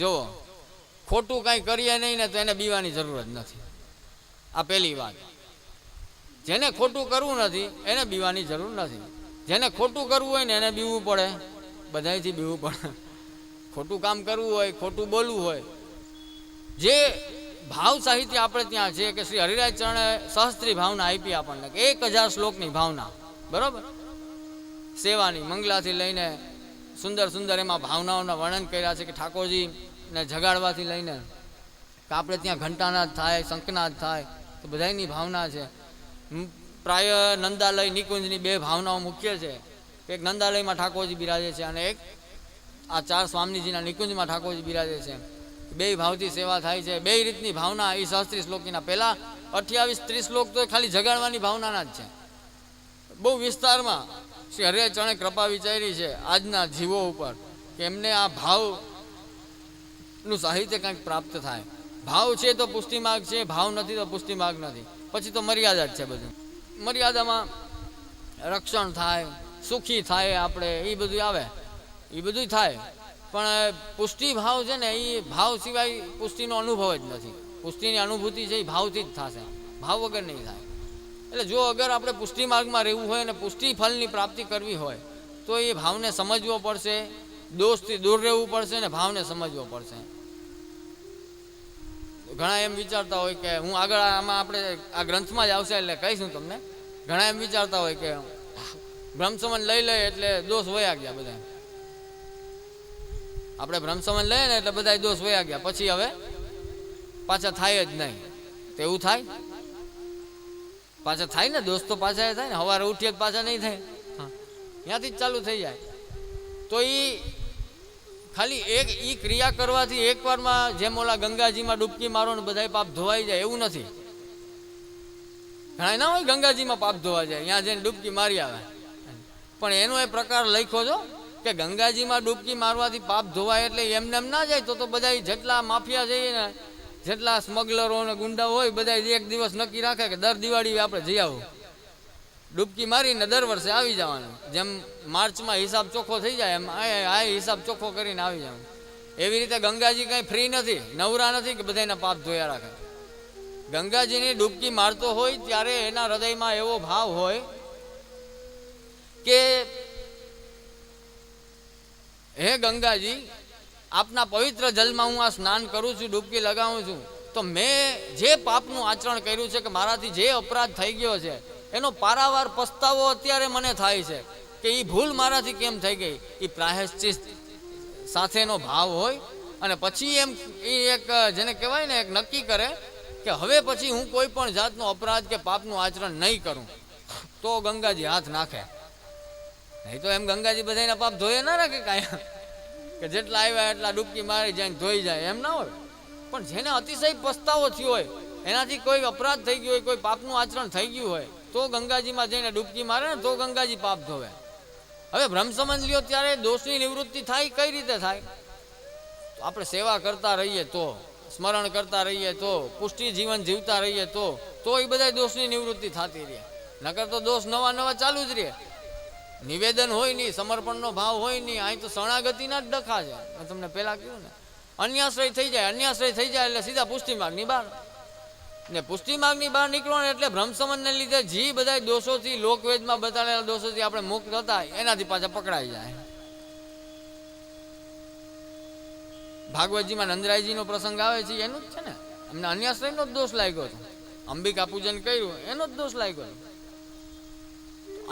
જો ખોટું કાંઈ કરીએ નહીં ને તો એને બીવાની જરૂર જ નથી. આ પહેલી વાત. જેને ખોટું કરવું નથી એને બીવાની જરૂર નથી. જેને ખોટું કરવું હોય ને એને બીવું પડે, બધાયથી બીવું પડે. ખોટું કામ કરવું હોય, ખોટું બોલવું હોય. જે ભાવ સાહિત્ય આપણે ત્યાં છે કે શ્રી હરિરાજ ચરણે સહસ્ત્રી ભાવના આપી આપણને, કે 1000 શ્લોકની ભાવના, બરોબર. સેવાની મંગલાથી લઈને સુંદર સુંદર એમાં ભાવનાઓના વર્ણન કર્યા છે, કે ઠાકોરજીને જગાડવાથી લઈને કે આપણે ત્યાં ઘંટાનાદ થાય, શંખનાદ થાય, તો બધાની ભાવના છે. પ્રાય નંદાલય નિકુંજની 2 ભાવનાઓ મુખ્ય છે. એક નંદાલયમાં ઠાકોરજી બિરાજે છે અને એક આ 4 સ્વામીજીના નિકુંજમાં ઠાકોરજી બિરાજે છે. 2 ભાવથી સેવા થાય છે. 2 રીતની ભાવના એ સહસ્ત્રી શ્લોકીના. પહેલા 28-30 શ્લોક તો ખાલી જગાડવાની ભાવનાના જ છે. બહુ વિસ્તારમાં શ્રી હરિરાજ ચરણે કૃપા વિચારી છે આજના જીવો ઉપર, કે એમને આ ભાવનું સાહિત્ય કંઈક પ્રાપ્ત થાય. ભાવ છે તો પુષ્ટિ માર્ગ છે, ભાવ નથી તો પુષ્ટિ માર્ગ નથી. પછી તો મર્યાદા જ છે. બધું મર્યાદામાં રક્ષણ થાય, સુખી થાય આપણે, એ બધું આવે, એ બધું થાય. પણ પુષ્ટિ ભાવ છે ને, એ ભાવ સિવાય પુષ્ટિનો અનુભવ જ નથી. પુષ્ટિની અનુભૂતિ છે એ ભાવથી જ થશે, ભાવ વગર નહીં થાય. એટલે જો અગર આપણે પુષ્ટિ માર્ગમાં રહેવું હોય અને પુષ્ટિ ફળની પ્રાપ્તિ કરવી હોય તો એ ભાવને સમજવો પડશે, દોષથી દૂર રહેવું પડશે ને ભાવને સમજવો પડશે. ઘણા એમ વિચારતા હોય કે હું આગળ આમાં આપણે આ ગ્રંથમાં જ આવશે એટલે કહીશું તમને. ઘણા એમ વિચારતા હોય કે બ્રહ્મસંબંધ લઈ લઈએ એટલે દોષ વયા ગયા બધા. આપણે બ્રહ્મસંબંધ લઈએ ને એટલે બધા દોષ વયા ગયા, પછી હવે પાછા થાય જ નહીં. તેવું થાય? પાછા થાય ને, દોસ્ત તો પાછા થાય ને. સવારે ઉઠીએ પાછા નહીં થાય, ત્યાંથી જ ચાલુ થઈ જાય. તો એ ખાલી એ ક્રિયા કરવાથી એકવારમાં જેમ ઓલા ગંગાજીમાં ડૂબકી મારો ને બધા પાપ ધોવાઈ જાય એવું નથી. ઘણા ના હોય ગંગાજીમાં પાપ ધોવા જાય, ત્યાં જઈને ડૂબકી મારી આવે. પણ એનો એ પ્રકાર લખ્યો છો કે ગંગાજીમાં ડૂબકી મારવાથી પાપ ધોવાય, એટલે એમને એમ ના જાય. તો બધા જેટલા માફિયા જઈએ ને, જેટલા સ્મગલરો અને ગુંડાઓ હોય, બધા એક દિવસ નક્કી રાખે કે દર દિવાળી આપણે જઈ આવું, ડૂબકી મારીને દર વર્ષે આવી જવાનું. જેમ માર્ચમાં હિસાબ ચોખ્ખો થઈ જાય એમ આ હિસાબ ચોખ્ખો કરીને આવી જવાનું. એવી રીતે ગંગાજી કંઈ ફ્રી નથી, નવરા નથી કે બધાના પાપ ધોયા રાખે. ગંગાજીની ડૂબકી મારતો હોય ત્યારે એના હૃદયમાં એવો ભાવ હોય કે હે ગંગાજી, આપના પવિત્ર જલમાં હું આ સ્નાન કરું છું, ડૂબકી લગાવું છું, તો મેં જે પાપનું આચરણ કર્યું છે, કે મારાથી જે અપરાધ થઈ ગયો છે, એનો પારાવાર પસ્તાવો અત્યારે મને થાય છે કે એ ભૂલ મારાથી કેમ થઈ ગઈ. એ પ્રાયશ્ચિત સાથેનો ભાવ હોય. અને પછી એમ એ એક જેને કહેવાય ને એક નક્કી કરે કે હવે પછી હું કોઈ પણ જાતનો અપરાધ કે પાપનું આચરણ નહીં કરું, તો ગંગાજી હાથ નાખે. નહીં તો એમ ગંગાજી બધાના પાપ ધોયે ના રાખે કાંઈ, કે જેટલા આવ્યા એટલા ડૂબકી મારી જાય ધોઈ જાય, એમ ના હોય. પણ જેને અતિશય પસ્તાવો થયો હોય, એનાથી કોઈ અપરાધ થઈ ગયો હોય, કોઈ પાપનું આચરણ થઈ ગયું હોય, તો ગંગાજીમાં જઈને ડૂબકી મારે ને તો ગંગાજી પાપ ધોવે. હવે બ્રહ્મસંબંધ લ્યો ત્યારે દોષની નિવૃત્તિ થાય કઈ રીતે થાય? આપણે સેવા કરતા રહીએ તો, સ્મરણ કરતા રહીએ તો, પુષ્ટિ જીવન જીવતા રહીએ તો એ બધા દોષની નિવૃત્તિ થતી રહે. નકર તો દોષ નવા નવા ચાલુ જ રહે. નિવેદન હોય નહીં, સમર્પણનો ભાવ હોય નહીં, અહીં તો શરણાગતિના જ ડખા છે. મેં તમને પહેલાં કહ્યું ને, અન્યાશ્રય થઈ જાય. અન્યાશ્રય થઈ જાય એટલે સીધા પુષ્ટિ માર્ગની બહાર. ને પુષ્ટિ માર્ગની બહાર નીકળો ને એટલે બ્રહ્મસંબંધને લીધે જે બધા દોષોથી, લોકવેદમાં બતાવેલા દોષોથી આપણે મુક્ત હતા, એનાથી પાછા પકડાઈ જાય. ભાગવતજીમાં નંદરાયજીનો પ્રસંગ આવે છે, એનું જ છે ને. એમને અન્યાશ્રયનો જ દોષ લાગ્યો હતો. અંબિકા પૂજન કર્યું એનો જ દોષ લાગ્યો હતો.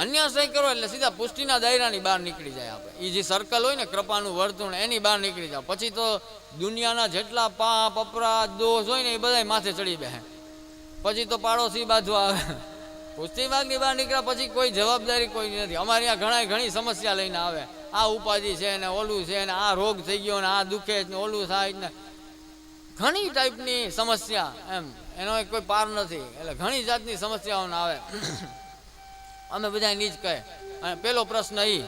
અન્યાશ્રય કરો એટલે સીધા પુષ્ટિના દાયરાની બહાર નીકળી જાય. આપણે એ જે સર્કલ હોય ને કૃપાનું વર્તુળ, એની બહાર નીકળી જાવ. પછી તો દુનિયાના જેટલા પાપ, અપરાધ, દોષ હોય ને એ બધા માથે ચડી બેસે. પછી તો પાડોશી બાજવા આવે. પુષ્ટિ માર્ગની બહાર નીકળ્યા પછી કોઈ જવાબદારી કોઈ નથી. અમારે ત્યાં ઘણી સમસ્યા લઈને આવે, આ ઉપાધિ છે ને ઓલું છે ને આ રોગ થઈ ગયો ને આ દુખે ને ઓલું થાય ને ઘણી ટાઈપની સમસ્યા. એનો કોઈ પાર નથી. એટલે ઘણી જાતની સમસ્યાઓને આવે. અમે બધા નીચ કહે. અને પેલો પ્રશ્ન એ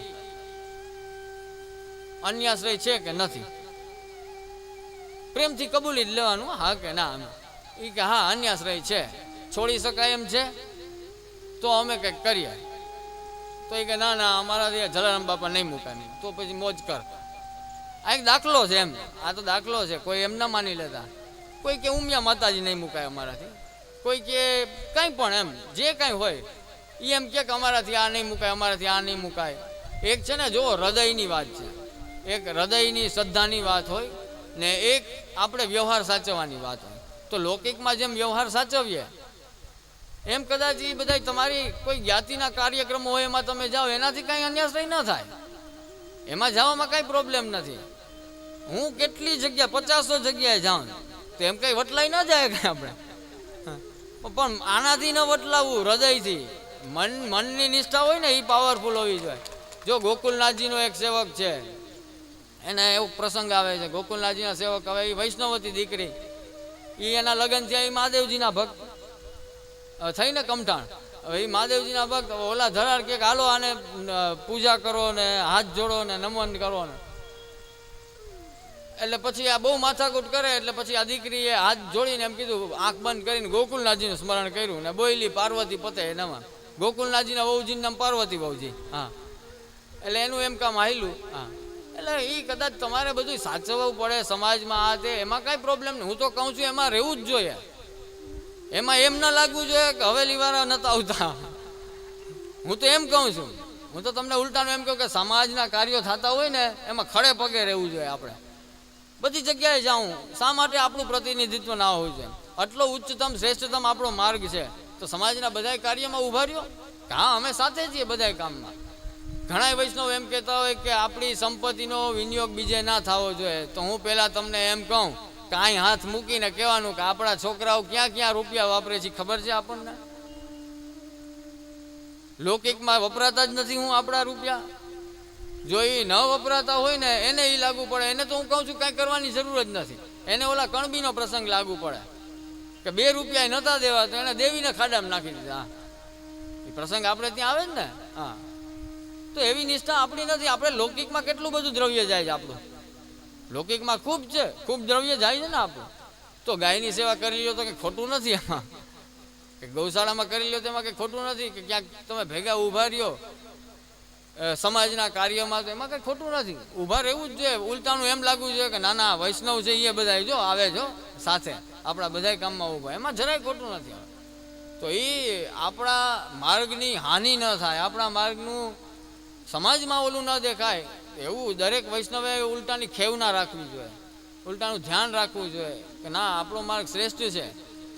અન્યાશ્રય છે કે નથી, પ્રેમથી કબૂલી જ લેવાનું, હા કે ના. એ કે હા અન્યાશ્રય છે, છોડી શકાય એમ છે, તો અમે કંઈક કરીએ. તો એ કે ના ના અમારાથી જલારામ બાપા નહીં મુકાય નહીં, તો પછી મોજ કર. આ એક દાખલો છે એમ, આ તો દાખલો છે, કોઈ એમ ના માની લેતા. કોઈ કે ઉમિયા માતાજી નહીં મુકાય અમારાથી, કોઈ કે કંઈ પણ એમ જે કંઈ હોય એ એમ કે અમારાથી આ નહીં મુકાય, અમારાથી આ નહીં મુકાય. એક છે ને જો હૃદયની વાત છે, એક હૃદયની શ્રદ્ધાની વાત હોય ને એક આપણે વ્યવહાર સાચવવાની વાત હોય. તો લૌકિકમાં જેમ વ્યવહાર સાચવીએ એમ કદાચ એ બધા તમારી કોઈ જ્ઞાતિના કાર્યક્રમો હોય એમાં તમે જાઓ, એનાથી કાંઈ અન્યાશ્રય ન થાય, એમાં જવામાં કાંઈ પ્રોબ્લેમ નથી. હું કેટલી જગ્યા 50 જગ્યાએ જાઉં તો એમ કંઈ વટલાઈ ન જાય કાંઈ આપણે, પણ આનાથી ન વટલાવવું, હૃદયથી મનની નિષ્ઠા હોય ને એ પાવરફુલ હોવી જોઈએ. જો ગોકુલનાથજીનો એક સેવક છે, એને એવો પ્રસંગ આવે છે, ગોકુલનાથજીના સેવક હવે એ વૈષ્ણવતી દીકરી, એ એના લગ્ન થયા, એ મહાદેવજીના ભક્ત થઈને કમઠાણ. હવે એ મહાદેવજીના ભક્ત, ઓલા ધરાર કે હાલો આને પૂજા કરો ને હાથ જોડો ને નમન કરો ને, એટલે પછી આ બહુ માથાકૂટ કરે. એટલે પછી આ દીકરીએ હાથ જોડીને એમ કીધું, આંખ બંધ કરીને ગોકુલનાથજીનું સ્મરણ કર્યું ને બોયલી પાર્વતી પતે એનામાં, ગોકુલનાથજીના વહુજીનું નામ પાર્વતી વહુજી. હા, એટલે એનું એમ કામ હાલ્યું. હા, એટલે એ કદાચ તમારે બધું સાચવવું પડે સમાજમાં, આ તે એમાં કાંઈ પ્રોબ્લેમ નહીં. હું તો કહું છું એમાં રહેવું જ જોઈએ, એમાં એમ ના લાગવું જોઈએ કે હવેલીવાળા નતા આવતા. હું તો એમ કહું છું, હું તો તમને ઉલટાનું એમ કહું કે સમાજના કાર્યો થતા હોય ને એમાં ખડે પગે રહેવું જોઈએ. આપણે બધી જગ્યાએ જાઉં, શા માટે આપણું પ્રતિનિધિત્વ ના હોવું જોઈએ? આટલો ઉચ્ચતમ શ્રેષ્ઠતમ આપણો માર્ગ છે, તો સમાજના બધા કાર્યમાં ઉભા રહ્યો. હા, અમે સાથે છીએ બધા કામમાં. ઘણા વૈષ્ણવ એમ કહેતા હોય કે આપણી સંપત્તિનો વિનિયોગ બીજે ના થવો જોઈએ. તો હું પહેલાં તમને એમ કહું કે અહીં હાથ મૂકીને કહેવાનું કે આપણા છોકરાઓ ક્યાં ક્યાં રૂપિયા વાપરે છે ખબર છે આપણને? લૌકિકમાં વપરાતા જ નથી હું આપણા રૂપિયા. જો એ ન વપરાતા હોય ને એને એ લાગુ પડે. એને તો હું કહું છું કાંઈ કરવાની જરૂર જ નથી. એને ઓલા કણબીનો પ્રસંગ લાગુ પડે કે 2 રૂપિયા નહોતા દેવા તો એને દેવીને ખાડામાં નાખી દીધા. એ પ્રસંગ આપણે ત્યાં આવે જ ને. હા, તો એવી નિષ્ઠા આપણી નથી. આપણે લૌકિકમાં કેટલું બધું દ્રવ્ય જાય છે આપણું, લૌકિકમાં ખૂબ છે, ખૂબ દ્રવ્ય જાય છે ને આપણું. તો ગાયની સેવા કરી લો તો કંઈ ખોટું નથી એમાં, કે ગૌશાળામાં કરી લો તો એમાં કંઈ ખોટું નથી, કે ક્યાંક તમે ભેગા ઊભા રહ્યો સમાજના કાર્યમાં તો એમાં કંઈ ખોટું નથી. ઊભા રહેવું જ જોઈએ. ઉલટાનું એમ લાગવું જોઈએ કે ના ના વૈષ્ણવ છે એ બધા જો આવે જો સાથે આપણા બધા કામમાં ઊભા, એમાં જરાય ખોટું નથી. તો એ આપણા માર્ગની હાનિ ન થાય, આપણા માર્ગનું સમાજમાં ઓલું ન દેખાય એવું દરેક વૈષ્ણવે ઉલટાની ખેવ ના રાખવી જોઈએ, ઉલટાનું ધ્યાન રાખવું જોઈએ કે ના આપણો માર્ગ શ્રેષ્ઠ છે.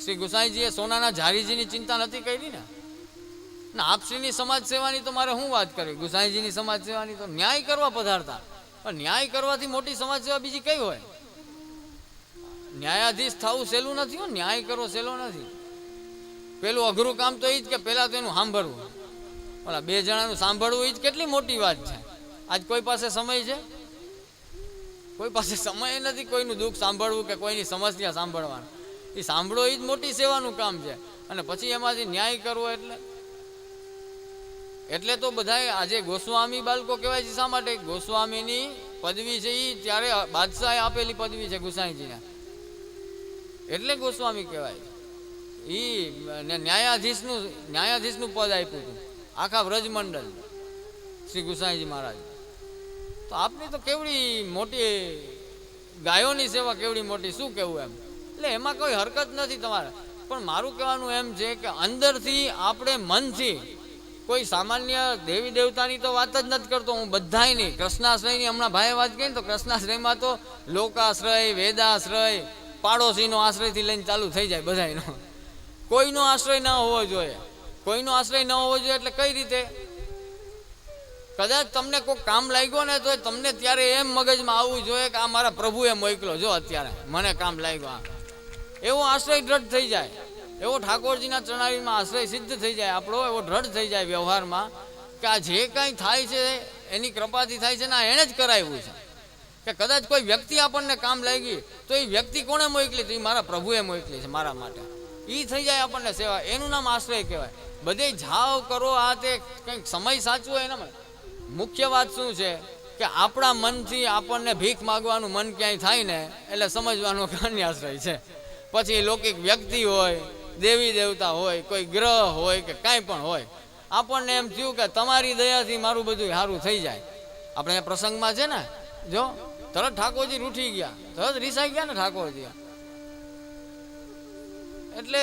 શ્રી ગુસાઈજીએ સોનાના ઝારીજીની ચિંતા નથી કરી ને. ના, આપશ્રીની સમાજ સેવાની તો મારે શું વાત કરવી, ગુસાઈજીની સમાજ સેવાની તો ન્યાય કરવા પધારતા. પણ ન્યાય કરવાથી મોટી સમાજ સેવા બીજી કઈ હોય? ન્યાયાધીશ થવું સહેલું નથી હો, ન્યાય કરવો સહેલો નથી. પેલું અઘરું કામ તો એ જ કે પહેલાં તો એનું સાંભળવું, ઓલા 2 જણાનું સાંભળવું એ જ કેટલી મોટી વાત છે. આજ કોઈ પાસે સમય છે? કોઈ પાસે સમય નથી કોઈનું દુઃખ સાંભળવું કે કોઈની સમસ્યા સાંભળવાનું. એ સાંભળો એ જ મોટી સેવાનું કામ છે. અને પછી એમાંથી ન્યાય કરવો એટલે તો બધાએ આજે ગોસ્વામી બાળકો કહેવાય છે. શા માટે? ગોસ્વામીની પદવી છે એ ત્યારે બાદશાહે આપેલી પદવી છે ગુસાઈજીને, એટલે ગોસ્વામી કહેવાય. એ ન્યાયાધીશનું પદ આપ્યું હતું આખા વ્રજમંડળ શ્રી ગુસાઈજી મહારાજ. તો આપની તો કેવડી મોટી ગાયોની સેવા, કેવડી મોટી, શું કહેવું એમ. એટલે એમાં કોઈ હરકત નથી તમારે. પણ મારું કહેવાનું એમ છે કે અંદરથી આપણે મનથી કોઈ સામાન્ય દેવી દેવતાની તો વાત જ નથી કરતો હું, બધાયની કૃષ્ણાશ્રયની હમણાં ભાઈએ વાત કરી તો કૃષ્ણાશ્રયમાં તો લોકાશ્રય, વેદાશ્રય, પાડોશીનો આશ્રયથી લઈને ચાલુ થઈ જાય બધાયનો. કોઈનો આશ્રય ન હોવો જોઈએ, કોઈનો આશ્રય ન હોવો જોઈએ. એટલે કઈ રીતે? કદાચ તમને કોઈ કામ લાગ્યો ને તો તમને ત્યારે એમ મગજમાં આવવું જોઈએ કે આ મારા પ્રભુએ મોકલો, જો અત્યારે મને કામ લાગ્યો, એવો આશ્રય દ્રઢ થઈ જાય, એવો ઠાકોરજીના ચરણાવીમાં આશ્રય સિદ્ધ થઈ જાય આપણો, એવો દ્રઢ થઈ જાય વ્યવહારમાં કે આ જે કાંઈ થાય છે એની કૃપાથી થાય છે ને એણે જ કરાવ્યું છે. કે કદાચ કોઈ વ્યક્તિ આપણને કામ લાગી તો એ વ્યક્તિ કોણે મોકલી? તો એ મારા પ્રભુએ મોકલી છે મારા માટે. એ થઈ જાય આપણને સેવા, એનું નામ આશ્રય કહેવાય. બધે જાઓ કરો આ તે કંઈક સમય સાચવો એનામાં. મુખ્ય વાત શું છે કે આપણા મનથી આપણને ભીખ માગવાનું મન ક્યાંય થાય ને એટલે સમજવાનું કે અન્ય આશ્રય છે. પછી લૌકિક વ્યક્તિ હોય, દેવી દેવતા હોય, કોઈ ગ્રહ હોય કે કાંઈ પણ હોય, આપણને એમ થયું કે તમારી દયાથી મારું બધું સારું થઈ જાય. આપણે અહીંયા પ્રસંગમાં છે ને, જો તરત ઠાકોરજી રૂઠી ગયા, તરત રીસાઈ ગયા ને ઠાકોરજી. એટલે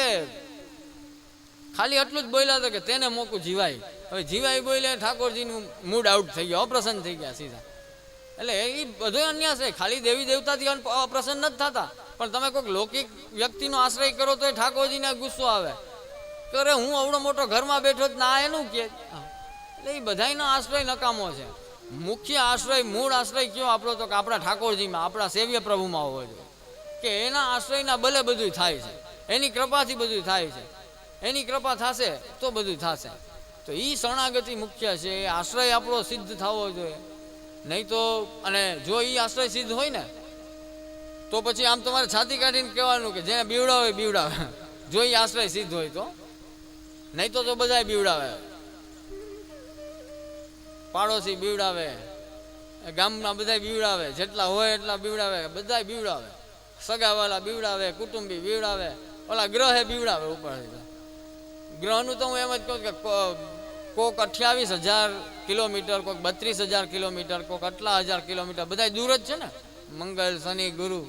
ખાલી એટલું જ બોલ્યા હતા કે તેને મોકું જીવાય. હવે જીવાય બોલ્યા, ઠાકોરજીનું મૂડ આઉટ થઈ ગયો, અપ્રસન્ન થઈ ગયા સીધા. એટલે એ બધો અન્યાય છે. ખાલી દેવી દેવતાથી અપ્રસન્ન નથી થતા, પણ તમે કોઈક લૌકિક વ્યક્તિનો આશ્રય કરો તો ઠાકોરજીને ગુસ્સો આવે. અરે હું અવડો મોટો ઘરમાં બેઠો જ ના એનું કે. એટલે એ બધાનો આશ્રય નકામો છે. મુખ્ય આશ્રય, મૂળ આશ્રય કયો આપણો, તો કે આપણા ઠાકોરજીમાં, આપણા સેવ્ય પ્રભુમાં હોવો જોઈએ. કે એના આશ્રયના બલે બધું થાય છે, એની કૃપાથી બધું થાય છે. એની કૃપા થશે તો બધું થશે. તો એ શરણાગતિ મુખ્ય છે. એ આશ્રય આપણો સિદ્ધ થવો જોઈએ. નહીં તો, અને જો એ આશ્રય સિદ્ધ હોય ને તો પછી આમ તમારે છાતી કાઢીને કહેવાનું કે જેને બીવડાવે બીવડાવે, જો એ આશ્રય સિદ્ધ હોય તો. નહીં તો બધાય બીવડાવે, પાડોશી બીવડાવે, ગામના બધા બીવડાવે, જેટલા હોય એટલા બીવડાવે, બધા બીવડાવે, સગાવાલા બીવડાવે, કુટુંબી બીવડાવે, ઓલા ગ્રહે બીવડાવે ઉપર. ગ્રહનું તો હું એમ જ કહું કે કોક 28,000 કિલોમીટર, કોઈક 32,000 કિલોમીટર, કોઈક આટલા 1000 કિલોમીટર, બધા દૂર જ છે ને. મંગળ, શનિ, ગુરુ,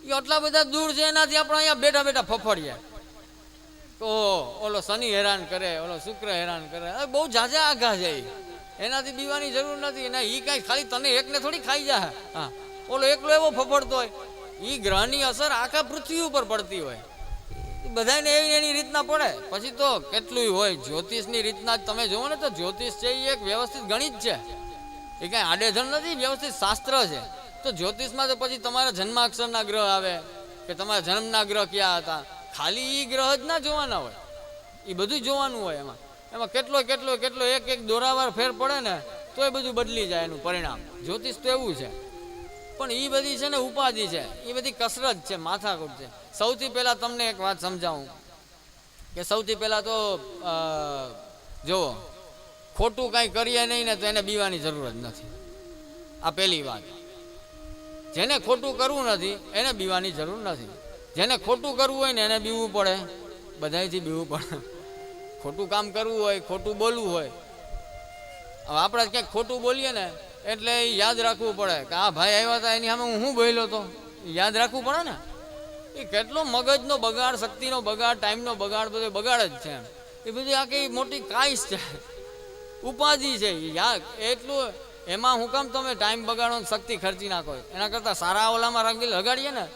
એ આટલા બધા દૂર છે. એનાથી આપણે અહીંયા બેઠા બેઠા ફફડીએ. ઓલો શનિ હેરાન કરે, ઓલો શુક્ર હેરાન કરે, બહુ ઝાઝા આઘા છે. એનાથી બીવાની જરૂર નથી. એના એ કાંઈ ખાલી તને એકને થોડી ખાઈ જાય. હા, ઓલો એકલો એવો ફફડતો હોય. એ ગ્રહની અસર આખા પૃથ્વી ઉપર પડતી હોય. બધાને એવી એની રીતના પડે. પછી તો કેટલું હોય જ્યોતિષની રીતના જ તમે જુઓ ને, તો જ્યોતિષ છે એ એક વ્યવસ્થિત ગણિત છે. એ કાંઈ આડેધડ નથી, વ્યવસ્થિત શાસ્ત્ર છે. તો જ્યોતિષમાં તો પછી તમારા જન્માક્ષરના ગ્રહ આવે, કે તમારા જન્મના ગ્રહ ક્યાં હતા. ખાલી એ ગ્રહ જ ના જોવાના હોય, એ બધું જોવાનું હોય. એમાં કેટલો એક દોરાવાર ફેર પડે ને તો એ બધું બદલી જાય એનું પરિણામ. જ્યોતિષ તો એવું છે. પણ એ બધી છે ને ઉપાધિ છે, એ બધી કસરત છે, માથાકૂટ છે. સૌથી પહેલાં તમને એક વાત સમજાવું કે સૌથી પહેલાં તો જુઓ, ખોટું કાંઈ કરીએ નહીં ને તો એને બીવાની જરૂર જ નથી. આ પહેલી વાત. જેને ખોટું કરવું નથી એને બીવાની જરૂર નથી. જેને ખોટું કરવું હોય ને એને બીવું પડે, બધાયથી બીવું પડે. ખોટું કામ કરવું હોય, ખોટું બોલવું હોય. હવે આપણે ક્યાંક ખોટું બોલીએ ને એટલે યાદ રાખવું પડે કે આ ભાઈ આવ્યા હતા એની સામે હું શું બોલ્યો હતો. યાદ રાખવું પડે ને. એ કેટલો મગજનો બગાડ, શક્તિનો બગાડ, ટાઈમનો બગાડ, બધો બગાડ જ છે. એ બધી આખી મોટી કાઈસ છે, ઉપાધિ છે. એટલું એમાં હું કામ તમે ટાઈમ બગાડો, શક્તિ ખર્ચી નાખો. એના કરતાં સારા ઓલામાં લગાડીએ ને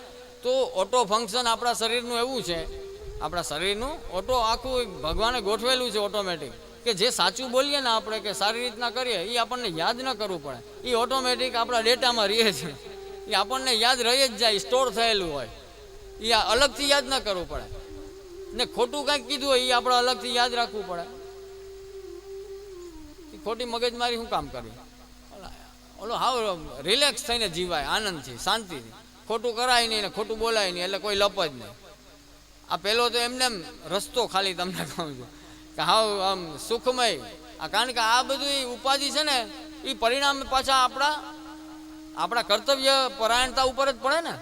તો ઓટો ફંક્શન આપણા શરીરનું એવું છે. આપણા શરીરનું ઓટો આખું ભગવાને ગોઠવેલું છે ઓટોમેટિક, કે જે સાચું બોલીએ ને આપણે, કે સારી રીતના કરીએ, એ આપણને યાદ ન કરવું પડે. એ ઓટોમેટિક આપણા ડેટામાં રહે છે. એ આપણને યાદ રહી જ જાય, સ્ટોર થયેલું હોય. એ અલગથી યાદ ન કરવું પડે. ને ખોટું કાંઈક કીધું હોય એ આપણે અલગથી યાદ રાખવું પડે. એ ખોટી મગજમારી શું કામ કરવી. ઓલો હાવ રિલેક્સ થઈને જીવાય, આનંદથી, શાંતિથી. ખોટું કરાય નહીં ને ખોટું બોલાય નહીં, એટલે કોઈ લપ જ નહીં. આ પહેલો તો એમને રસ્તો ખાલી તમને કહું છું કે હાવ આમ સુખમય. કારણ કે આ બધું ઉપાધિ છે ને એ પરિણામ પાછા આપણા કર્તવ્ય પરાયણતા ઉપર જ પડે ને.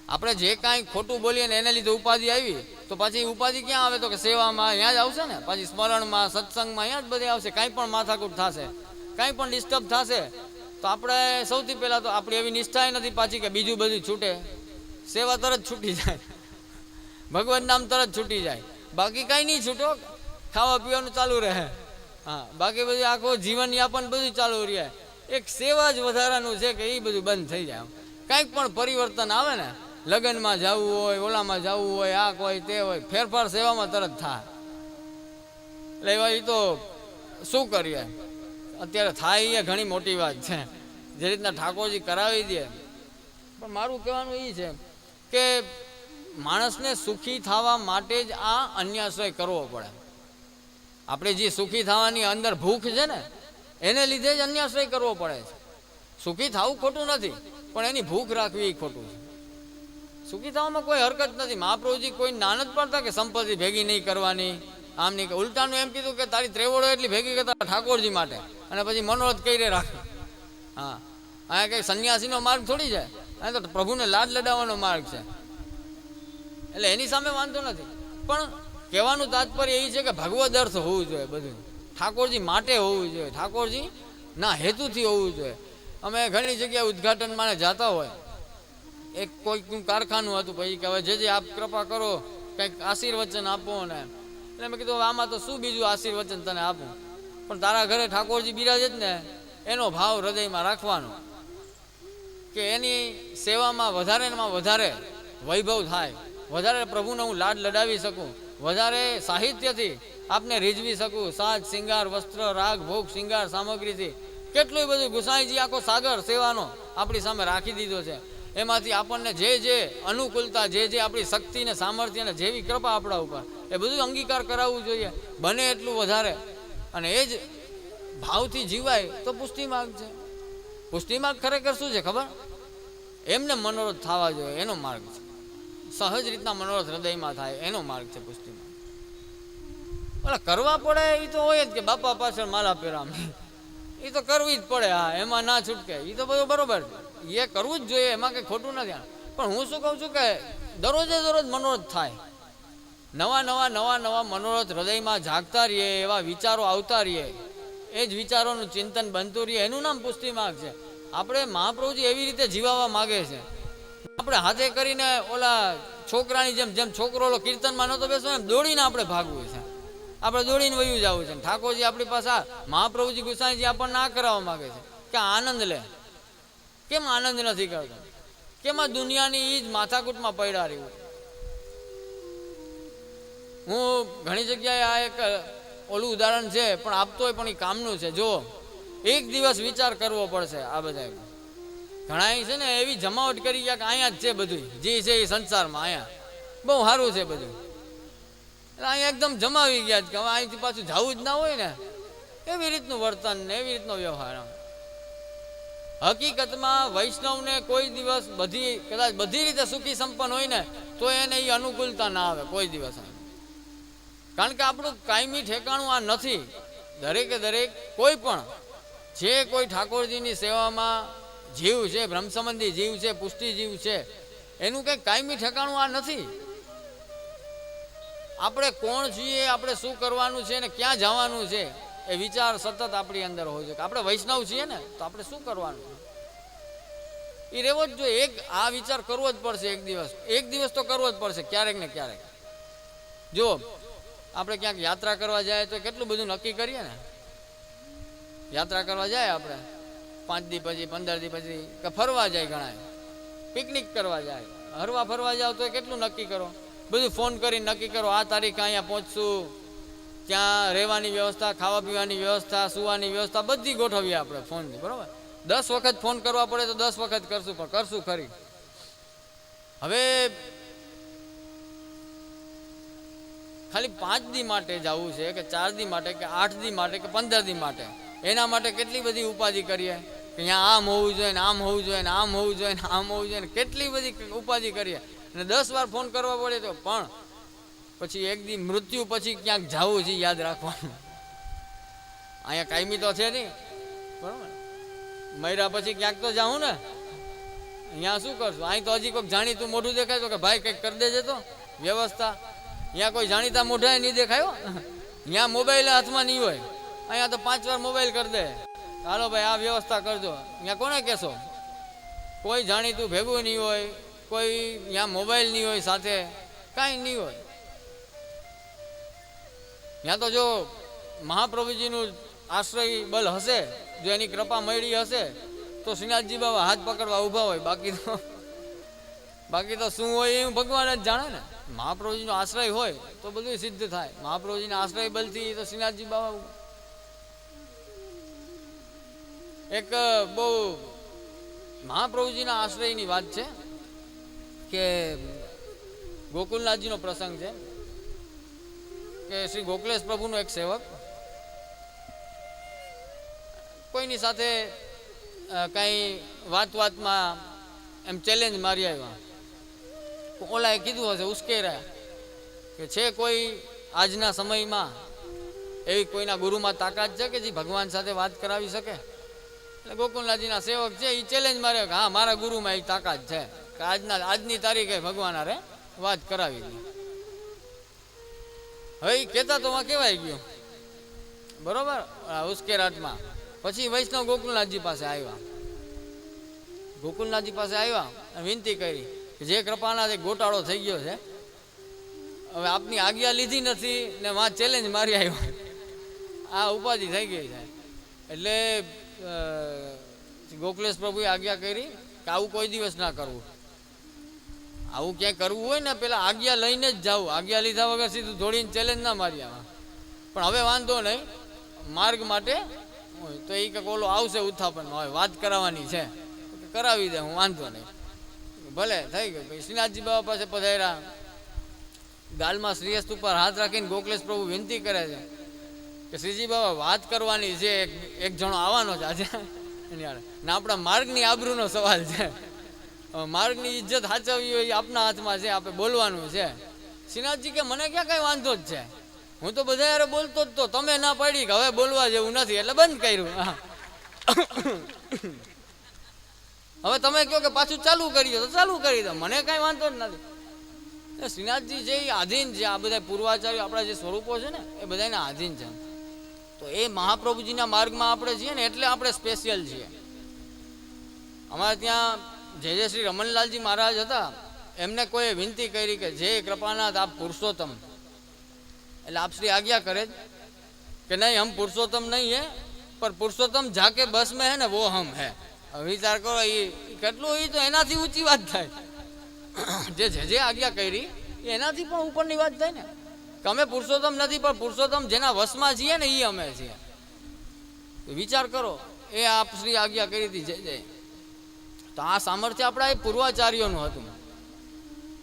આપણે જે કાંઈ ખોટું બોલીએ ને એને લીધે ઉપાધિ આવી તો પાછી ઉપાધિ ક્યાં આવે, તો કે સેવામાં અહીંયા જ આવશે ને. પાછી સ્મરણમાં, સત્સંગમાં અહીંયા જ બધે આવશે. કાંઈ પણ માથાકૂટ થશે, કાંઈ પણ ડિસ્ટર્બ થશે તો આપણે સૌથી પહેલાં તો આપણી એવી નિષ્ઠાએ નથી પાછી કે બીજું બધું છૂટે. સેવા તરત છૂટી જાય, ભગવાન નામ તરત છૂટી જાય. બાકી કાંઈ નહીં છૂટો, ખાવા પીવાનું ચાલુ રહે. હા, બાકી બધું આખું જીવનયાપન બધું ચાલુ રહે. એક સેવા જ વધારાનું છે કે એ બધું બંધ થઈ જાય. કાંઈક પણ પરિવર્તન આવે ને, લગ્નમાં જવું હોય, ઓલામાં જવું હોય, આ કોઈ તે હોય, ફેરફાર સેવામાં તરત થાય. એટલે એવા એ તો શું કરીએ, અત્યારે થાય એ ઘણી મોટી વાત છે. જે રીતના ઠાકોરજી કરાવી દે. પણ મારું કહેવાનું એ છે કે માણસને સુખી થવા માટે જ આ અન્યાશ્રય કરવો પડે. આપણે જે સુખી થવાની અંદર ભૂખ છે ને એને લીધે જ અન્યાશ્રય કરવો પડે છે. સુખી થવું ખોટું નથી, પણ એની ભૂખ રાખવી એ ખોટું છે. સુખી થવામાં કોઈ હરકત નથી. મહાપ્રભુજી કોઈ નાન જ પડતા કે સંપત્તિ ભેગી નહીં કરવાની, આમ નહીં. ઉલટાનું એમ કીધું કે તારી ત્રેવડો એટલી ભેગી કરતા ઠાકોરજી માટે, અને પછી મનોરથ કરી રાખે. હા, અહીંયા કંઈ સંન્યાસીનો માર્ગ થોડી છે, અહીંયા તો પ્રભુને લાડ લડાવવાનો માર્ગ છે. એટલે એની સામે વાંધો નથી, પણ કહેવાનું તાત્પર્ય એ છે કે ભગવદ અર્થ હોવું જોઈએ બધું, ઠાકોરજી માટે હોવું જોઈએ, ઠાકોરજી ના હેતુથી હોવું જોઈએ. અમે ઘણી જગ્યાએ ઉદ્ઘાટનમાં જતા હોય, એક કોઈ કારખાનું હતું, પછી કે હવે જે આપ કૃપા કરો કંઈક આશીર્વચન આપો ને. એટલે મેં કીધું આમાં તો શું બીજું આશીર્વચન તને આપું, પણ તારા ઘરે ઠાકોરજી બિરાજે જ ને એનો ભાવ હૃદયમાં રાખવાનો, કે એની સેવામાં વધારેમાં વધારે વૈભવ થાય, વધારે પ્રભુને હું લાડ લડાવી શકું, વધારે સાહિત્યથી આપને રીઝવી શકું, સાજ શિંગાર વસ્ત્ર રાગ ભોગ શિંગાર સામગ્રીથી કેટલું બધું ગુસાઈજી આખો સાગર સેવાનો આપણી સામે રાખી દીધો છે. એમાંથી આપણને જે જે અનુકૂળતા, જે જે આપણી શક્તિ ને સામર્થ્ય ને જેવી કૃપા આપણા ઉપર, એ બધું અંગીકાર કરાવવું જોઈએ બને એટલું વધારે. અને એ જ ભાવથી જીવાય તો પુષ્ટિ માર્ગ છે. પુષ્ટિ માર્ગ ખરેખર શું છે ખબર? એમને મનોરથ થવા જોઈએ એનો માર્ગ છે, સહજ રીતના મનોરથ હૃદયમાં થાય એનો માર્ગ છે પુષ્ટિ માર્ગ. એટલે કરવા પડે એ તો હોય જ કે બાપા પાછળ માલા પેરામ, એ તો કરવી જ પડે. હા, એમાં ના છૂટકે, એ તો બધું બરોબર છે, એ કરવું જ જોઈએ, એમાં કંઈ ખોટું નથી. પણ હું શું કહું છું કે દરરોજે દરરોજ મનોરથ થાય, નવા નવા નવા નવા મનોરથ હૃદયમાં જાગતા રહીએ, એવા વિચારો આવતા રહીએ, એ જ વિચારોનું ચિંતન બનતું રહીએ, એનું નામ પુષ્ટિ માર્ગ છે. આપણે મહાપ્રભુજી એવી રીતે જીવાવા માગે છે. આપણે હાથે કરીને ઓલા છોકરાની જેમ, જેમ છોકરો ઓલો કીર્તનમાં નહોતો બેસો એમ દોડીને આપણે ભાગવું છે, આપણે દોડીને વયું જવું છે. ઠાકોરજી આપણી પાસે મહાપ્રભુજી ગુસાઈજી આપણને આ કરાવવા માગે છે કે આનંદ લે. કેમ આનંદ નથી કરતો? કેમ આ દુનિયાની એ જ માથાકૂટમાં પડ્યા રહ્યું? હું ઘણી જગ્યાએ આ એક ઓલું ઉદાહરણ છે પણ આપતો હોય, પણ એ કામનું છે. જો એક દિવસ વિચાર કરવો પડશે. આ બધા ઘણા છે ને એવી જમાવટ કરી ગયા કે અહીંયા જ છે બધું, જે છે એ સંસારમાં અહીંયા બહુ સારું છે બધું, એટલે અહીંયા એકદમ જમાવી ગયા જ કે હવે અહીંથી પાછું જવું જ ના હોય ને, એવી રીતનું વર્તન ને એવી રીતનો વ્યવહાર. હકીકતમાં વૈષ્ણવને કોઈ દિવસ કદાચ બધી રીતે સુખી સંપન્ન હોય ને તો એને એ અનુકૂળતા ના આવે કોઈ દિવસ, કારણ કે આપણું કાયમી ઠેકાણું આ નથી. દરેકે દરેક કોઈ પણ જે કોઈ ઠાકોરજીની સેવામાં જીવ છે, બ્રહ્મ સંબંધી જીવ છે, પુષ્ટિ જીવ છે, એનું કંઈ કાયમી ઠેકાણું આ નથી. આપણે કોણ છીએ, આપણે શું કરવાનું છે ને ક્યાં જવાનું છે, એ વિચાર સતત આપણી અંદર હોય છે કે આપણે વૈષ્ણવ છીએ ને તો આપણે શું કરવાનું એ રહેવો જ જોઈએ. એક આ વિચાર કરવો જ પડશે, એક દિવસ તો કરવો જ પડશે, ક્યારેક ને ક્યારેક. જો આપણે ક્યાંક યાત્રા કરવા જાય તો કેટલું બધું નક્કી કરીએ ને, યાત્રા કરવા જાય આપણે 5 દી પછી 15 દી પછી, કે ફરવા જાય, ઘણા પિકનિક કરવા જાય, હરવા ફરવા જાવ તો કેટલું નક્કી કરો, બધું ફોન કરીને નક્કી કરો આ તારીખે અહીંયા પહોંચશું, ત્યાં રહેવાની વ્યવસ્થા, ખાવા પીવાની વ્યવસ્થા, સુવાની વ્યવસ્થા બધી ગોઠવીએ આપણે ફોનથી, બરાબર? 10 વખત ફોન કરવા પડે તો 10 વખત કરશું, પણ કરશું ખરી. હવે ખાલી 5 દી માટે જવું છે કે 4 દી માટે કે 8 દી માટે કે 15 દી માટે, એના માટે કેટલી બધી ઉપાધિ કરીએ કે અહીંયા આમ હોવું જોઈએ ને આમ હોવું જોઈએ ને આમ હોવું જોઈએ ને આમ હોવું જોઈએ ને, કેટલી બધી ઉપાધિ કરીએ અને 10 વાર ફોન કરવા પડે તો. પણ પછી એક દી મૃત્યુ પછી ક્યાંક જવું છે યાદ રાખવાનું, અહીંયા કાયમી તો છે નહીં, બરાબર? મર્યા પછી ક્યાંક તો જાઉં ને, અહીંયા શું કરશું? અહીં તો હજી કોઈક જાણીતું મોઢું દેખાય તો કે ભાઈ કંઈક કરી દેજે તો વ્યવસ્થા. અહીંયા કોઈ જાણીતા મોઢા નહીં દેખાયો, અહીંયા મોબાઈલ હાથમાં નહીં હોય, અહીંયા તો 5 વાર મોબાઈલ કરી દે, હાલો ભાઈ આ વ્યવસ્થા કરજો. અહીંયા કોને કહેશો? કોઈ જાણીતું ભેગું નહીં હોય, કોઈ અહીંયા મોબાઈલ નહીં હોય સાથે, કાંઈ નહીં હોય. ત્યાં તો જો મહાપ્રભુજીનું આશ્રય બલ હશે, જો એની કૃપા મળી હશે તો શ્રીનાથજી બાબા હાથ પકડવા ઊભા હોય, બાકી તો શું હોય એ ભગવાન જ જાણે ને. મહાપ્રભુજીનો આશ્રય હોય તો બધું સિદ્ધ થાય. મહાપ્રભુજીના આશ્રય બલથી તો શ્રીનાથજી બાબા. એક બહુ મહાપ્રભુજીના આશ્રયની વાત છે કે ગોકુલનાથજીનો પ્રસંગ છે કે શ્રી ગોકલેશ પ્રભુનો એક સેવક કોઈની સાથે કાંઈ વાતમાં એમ ચેલેન્જ મારી આવ્યા. ઓલાએ કીધું હશે ઉશ્કેર્યા કે છે કોઈ આજના સમયમાં એવી કોઈના ગુરુમાં તાકાત છે કે જે ભગવાન સાથે વાત કરાવી શકે? એટલે ગોકુલનાથજીના સેવક છે એ ચેલેન્જ માર્યો કે હા મારા ગુરુમાં એ તાકાત છે કે આજની તારીખે ભગવાન હારે વાત કરાવી દે. હવે એ કહેતા તો માં કહેવાય ગયો બરોબર ઉશ્કેરાટમાં. પછી વૈષ્ણવ ગોકુલનાથજી પાસે આવ્યા. ગોકુલનાથજી પાસે આવ્યા અને વિનંતી કરી કે જે કૃપાનાથ એક ગોટાળો થઈ ગયો છે, હવે આપની આજ્ઞા લીધી નથી ને માં ચેલેન્જ મારી આવ્યો, આ ઉપાધિ થઈ ગઈ છે. એટલે ગોકુલેશ પ્રભુએ આજ્ઞા કરી કે આવું કોઈ દિવસ ના કરવું. આવું ક્યાંય કરવું હોય ને પેલા આજ્ઞા લઈને જ જવું, આજ્ઞા લીધા વગર સીધું દોડીને ચેલેન્જ ના મારી આવા. પણ હવે વાંધો નહીં, માર્ગ માટે તો એ કંઈક ઓલો આવશે ઉત્થાપન, હવે વાત કરાવવાની છે કરાવી દે, હું વાંધો નહીં. ભલે થઈ ગયું. પછી શ્રીનાથજી બાબા પાસે પધાર્યા, ગાલમાં શ્રીહસ્ત ઉપર હાથ રાખીને ગોકલેશ પ્રભુ વિનંતી કરે છે કે શ્રીજી બાબા વાત કરવાની છે, એક જણો આવવાનો છે આજે ને આપણા માર્ગની આબરૂનો સવાલ છે, માર્ગની ઇજ્જત સાચવવી હોય આપના હાથમાં છે, આપણે બોલવાનું છે. શ્રીનાથજી કે મને ક્યાં કઈ વાંધો જ છે, હું તો બધા યાર બોલતો જ તો, તમે ના પાડી કે હવે બોલવા જેવું નથી એટલે બંધ કર્યું. હવે તમે કહો કે પાછું ચાલુ કરી તો ચાલુ કરી દો, મને કઈ વાંધો જ નથી. શ્રીનાથજી જે આધીન છે, આ બધા પૂર્વાચાર્યો આપણા જે સ્વરૂપો છે ને એ બધાના આધીન છે. તો એ મહાપ્રભુજીના માર્ગમાં આપણે છીએ ને એટલે આપણે સ્પેશિયલ છીએ. અમારે ત્યાં જય શ્રી રમણલાલજી મહારાજ હતા, એમને કોઈ વિનંતી કરી કે જે કૃપાનાથ આપ પુરુષોત્તમ, એટલે આપ શ્રી આજ્ઞા કરે કે નહીં હમ પુરુષોત્તમ નહીં હે પર પુરુષોત્તમ જાકે બસ में है ને वो हम है. વિચાર કરો એ કેટલું, એ તો એનાથી ઊંચી વાત થાય. જે આજ્ઞા કરી એનાથી પણ ઉપરની વાત થાય ને કે અમે પુરુષોત્તમ નથી પણ પુરુષોત્તમ જેના વશમાં છીએ ને એ અમે છીએ. વિચાર કરો, એ આપ શ્રી આજ્ઞા કરી હતી જય જય. તો આ સામર્થ્ય આપણા એ પૂર્વાચાર્યોનું હતું,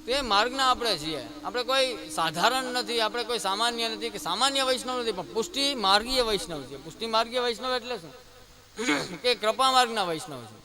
તે માર્ગના આપણે છીએ. આપણે કોઈ સાધારણ નથી, આપણે કોઈ સામાન્ય નથી કે સામાન્ય વૈષ્ણવ નથી, પણ પુષ્ટિ માર્ગીય વૈષ્ણવ છે. પુષ્ટિ માર્ગીય વૈષ્ણવ એટલે શું કે કૃપા માર્ગના વૈષ્ણવ છે.